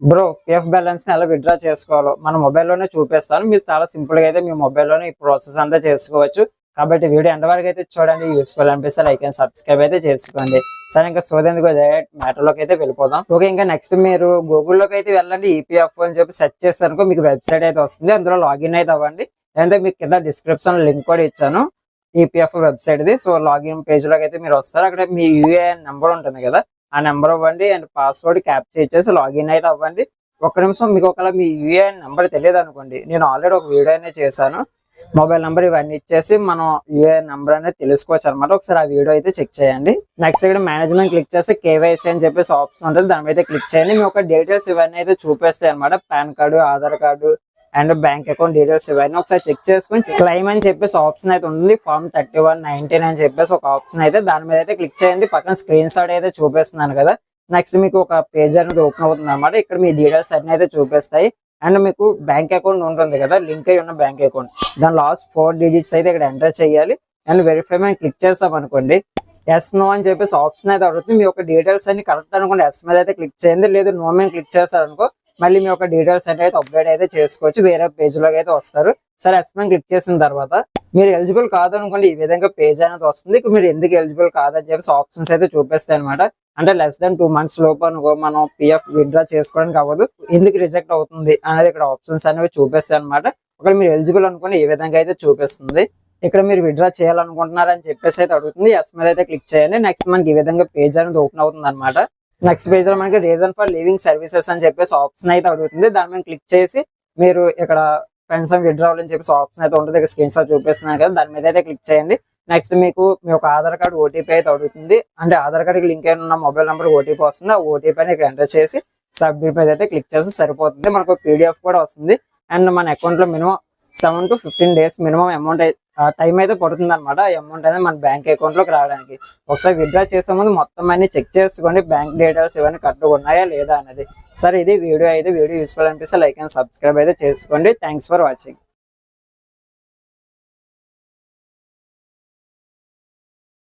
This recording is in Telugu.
బ్రో పిఎఫ్ బ్యాలెన్స్ ని ఎలా విత్డ్రా చేసుకోవాలో మన మొబైల్లోనే చూపిస్తాను. మీరు చాలా సింపుల్ గా అయితే మీ మొబైల్లోనే ఈ ప్రాసెస్ అంతా చేసుకోవచ్చు. కాబట్టి వీడియో ఎండ్ వరకు అయితే చూడండి. యూస్ఫుల్ అనిపిస్తే లైక్ అండ్ సబ్స్క్రైబ్ అయితే చేసుకోండి. సరే, ఇంకా సోదేందుకు డైరెక్ట్ మ్యాటర్ లోకి అయితే వెళ్ళిపోదాం. ఓకే, ఇంకా నెక్స్ట్ మీరు గూగుల్లోకి అయితే వెళ్ళండి. ఈపీఎఫ్ అని చెప్పి సెర్చ్ చేస్తారనుకో మీకు వెబ్సైట్ అయితే వస్తుంది. అందులో లాగిన్ అయితే అవ్వండి. లేదంటే మీకు కింద డిస్క్రిప్షన్ లింక్ కూడా ఇచ్చాను EPF website the. So login page లోకి అయితే మీరు వస్తారు. అక్కడ మీ యూఏఎన్ నెంబర్ ఉంటుంది కదా, ఆ నెంబర్ ఇవ్వండి అండ్ పాస్వర్డ్ క్యాప్చర్ ఇచ్చేసి లాగిన్ అయితే అవ్వండి. ఒక్క నిమిషం, మీకు ఒకవేళ మీ యూఏఎన్ నెంబర్ తెలియదు అనుకోండి, నేను ఆల్రెడీ ఒక వీడియో అనేది చేశాను. మొబైల్ నెంబర్ ఇవన్నీ ఇచ్చేసి మనం యూఏఎన్ నెంబర్ అనేది తెలుసుకోవచ్చు అనమాట. ఒకసారి ఆ వీడియో అయితే చెక్ చేయండి. నెక్స్ట్ ఇక్కడ మేనేజ్మెంట్ క్లిక్ చేస్తే కేవైసీ అని చెప్పేసి ఆప్షన్ ఉంటుంది, దాని మీద క్లిక్ చేయండి. మీ యొక్క డీటెయిల్స్ ఇవన్నీ అయితే చూపిస్తాయి అనమాట. Pan card, Aadhaar card and bank account details ఇవన్నీ ఒకసారి చెక్ చేసుకుని క్లైమ్ అని చెప్పేసి ఆప్షన్ అయితే ఉంటుంది. ఫార్మ్ 3119 అని చెప్పేసి ఒక ఆప్షన్ అయితే దాని మీద అయితే క్లిక్ చేయండి. పక్కన స్క్రీన్ షాట్ అయితే చూపిస్తున్నాను కదా. నెక్స్ట్ మీకు ఒక పేజ్ అనేది ఓపెన్ అవుతుంది అనమాట. ఇక్కడ మీ డీటెయిల్స్ అన్ని అయితే చూపిస్తాయి. అండ్ మీకు బ్యాంక్ అకౌంట్ ఉంటుంది కదా, లింక్ అయి ఉన్న బ్యాంక్ అకౌంట్, దాని లాస్ట్ 4 డిజిట్స్ అయితే ఇక్కడ ఎంటర్ చేయాలి. అండ్ వెరిఫై మీద క్లిక్ చేస్తాం అనుకోండి, ఎస్ నో అని చెప్పేసి ఆప్షన్ అయితే అడుగుతుంది. మీ యొక్క డీటెయిల్స్ అన్ని కరెక్ట్ అనుకోండి, ఎస్ మీద అయితే క్లిక్ చేయండి. లేదు నో మీద క్లిక్ చేస్తారనుకో మళ్ళీ మీ యొక్క డీటెయిల్స్ అయితే అప్డేట్ అయితే చేసుకోవచ్చు, వేరే పేజ్ లోకి అయితే వస్తారు. సరే, ఎస్ మీద క్లిక్ చేసిన తర్వాత మీరు ఎలిజిబుల్ కాదనుకోండి, ఈ విధంగా పేజ్ అనేది వస్తుంది. మీరు ఎందుకు ఎలిజిబుల్ కాదని చెప్పేసి ఆప్షన్స్ అయితే చూపిస్తాయి అనమాట. అంటే లెస్ దాన్ 2 months లోపు అనుకో మనం పిఎఫ్ విత్డ్రా చేసుకోవడానికి అవ్వదు, ఎందుకు రిజెక్ట్ అవుతుంది అనేది ఇక్కడ ఆప్షన్స్ అనేవి చూపిస్తాయి అనమాట. ఒకవేళ మీరు ఎలిజిబుల్ అనుకోండి ఈ విధంగా అయితే చూపిస్తుంది. ఇక్కడ మీరు విత్డ్రా చేయాలనుకుంటున్నారు అని చెప్పేసి అయితే అడుగుతుంది. ఎస్ మీద అయితే క్లిక్ చేయండి. నెక్స్ట్ మనకి ఈ విధంగా పేజ్ అనేది ఓపెన్ అవుతుంది అనమాట. నెక్స్ట్ పేజ్ లో మనకి రీజన్ ఫర్ లివింగ్ సర్వీసెస్ అని చెప్పేసి ఆప్షన్ అయితే అడుగుతుంది. దాని మీద క్లిక్ చేసి మీరు ఇక్కడ పెన్షన్ విత్డ్రావల్ అని చెప్పేసి ఆప్షన్ అయితే ఉంటుంది. ఇక్కడ స్క్రీన్ షాట్ చూపిస్తున్నాను కదా, దాని మీద అయితే క్లిక్ చేయండి. నెక్స్ట్ మీకు మీ యొక్క ఆధార్ కార్డు ఓటీపీ అయితే అడుగుతుంది. అంటే ఆధార్ కార్డుకి లింక్ అయిన ఉన్న మొబైల్ నెంబర్ ఓటీపీ వస్తుంది. ఆ ఓటీపీ అని ఇక్కడ ఎంటర్ చేసి సబ్మిట్ మీద అయితే క్లిక్ చేస్తే సరిపోతుంది. మనకు పీడిఎఫ్ కూడా వస్తుంది. అండ్ మన అకౌంట్ లో minimum 7 to 15 days minimum amount time అయితే పడుతుంది అనమాట. ఈ అమౌంట్ అనేది మన బ్యాంక్ అకౌంట్ లోకి రావడానికి. ఒకసారి విత్డ్రా చేసే ముందు మొత్తం అన్ని చెక్ చేసుకోండి, బ్యాంక్ డీటెయిల్స్ ఇవన్నీ కరెక్ట్గా ఉన్నాయా లేదా అనేది. సరే, ఇది వీడియో అయితే వీడియో యూస్ఫుల్ అనిపిస్తే లైక్ అండ్ సబ్స్క్రైబ్ అయితే చేసుకోండి. Thanks for watching.